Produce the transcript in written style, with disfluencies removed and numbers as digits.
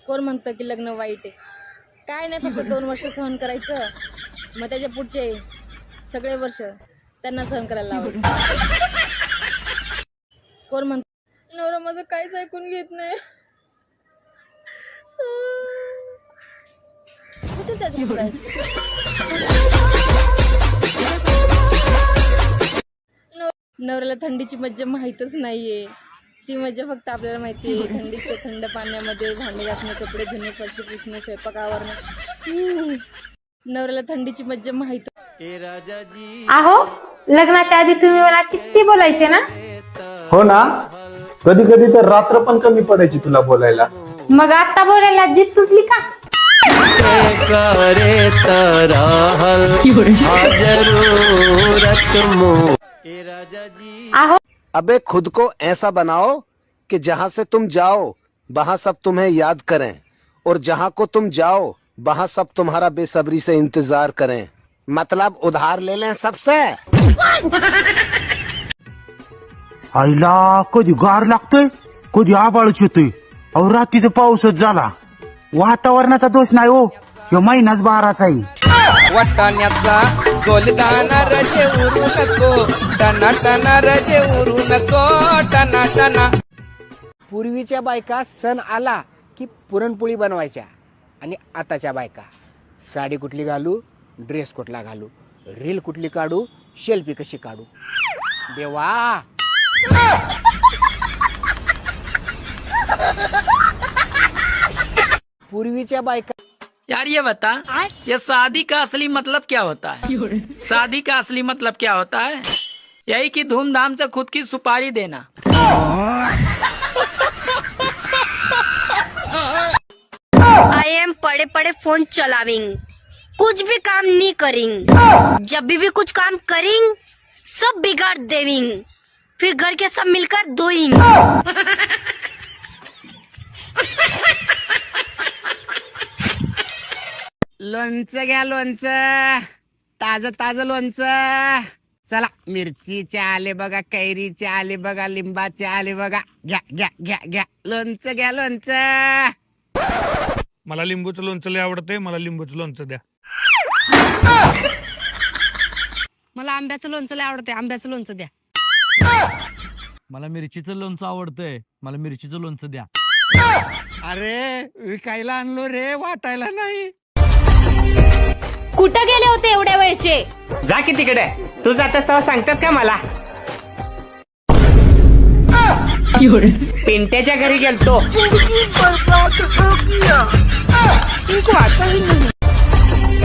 कोण म्हणतं की लग्न वाईट आहे? काय नाही, फक्त 2 वर्ष सहन करायचं, मग त्याच्या पुढचे सगळे वर्ष त्यांना सहन करायला लावायचं. कोण म्हणतं नवरा माझं काहीच ऐकून घेत नाही. कुठे त्याचं काय? नवऱ्याला थंडीची मज्जा माहीतच नाहीये. ती मज्जा फक्त आपल्याला माहिती आहे. थंडीच्या थंड पाण्यामध्ये भांडे घासणे, कपडे धुणे, फरशी पुसणे, स्वयंपाक आवरणे. नवऱ्याला थंडीची मज्जा माहित. आहो, लग्नाच्या आधी तुम्ही मला किती बोलायचे ना? हो ना, कधी कधी तर रात्र पण कमी पडायची तुला बोलायला. मग आता बोलायला जीभ तुटली का? आहो, अबे खुद को ऐसा बनाओ कि जहाँ से तुम जाओ वहाँ सब तुम्हें याद करें, और जहाँ को तुम जाओ वहाँ सब तुम्हारा बेसब्री से इंतजार करें. मतलब उधार ले लें सबसे. आईला कधी गार लागतोय, कधी आबाळच येतोय. अहो रात्रीचा पाऊसच झाला. वातावरणाचा दोष नाही हो, ह्यो महिनाच 12चा आहे. वाटाण्याचा गोलदाना रजे उरू नको, टना टना रजे उरू नको, टना टना. पूर्वीच्या बायका सण आला की पुरणपोळी बनवायच्या, आणि आताच्या बायका साडी कुठली घालू, ड्रेस कुठला घालू, रील कुठली काढू, सेल्फी कशी काढू. देवा, पूर्वीच्या बायका. यार ये बता, ये शादी का असली मतलब क्या होता है? शादी का असली मतलब क्या होता है? यही कि धूमधाम से खुद की सुपारी देना. आई एम पड़े पड़े फोन चलाविंग, कुछ भी काम नहीं करिंग. जब भी कुछ काम करिंग सब बिगाड़ देविंग, फिर घर के सब मिलकर धोइंग. लोणचं घ्या, लोणचं, ताजं ताजं लोणचं. चला, मिरचीचे आले बघा, कैरीचे आले बघा, लिंबाचे आले बघा. घ्या घ्या घ्या घ्या, लोणचं घ्या, लोणचं. मला लिंबूचं लोणचं लय आवडते, मला लिंबूचं लोणचं द्या. मला आंब्याचं लोणचं लय आवडते, आंब्याचं लोणचं द्या. मला मिरचीचं लोणचं आवडतंय, मला मिरचीचं लोणचं द्या. अरे विकायला आणलो रे, वाटायला नाही. कुठं गेले होते एवढ्या वेळचे? जा की तिकडे, तू जातस तेव्हा सांगतास का मला? पिंट्याच्या घरी गेलतो.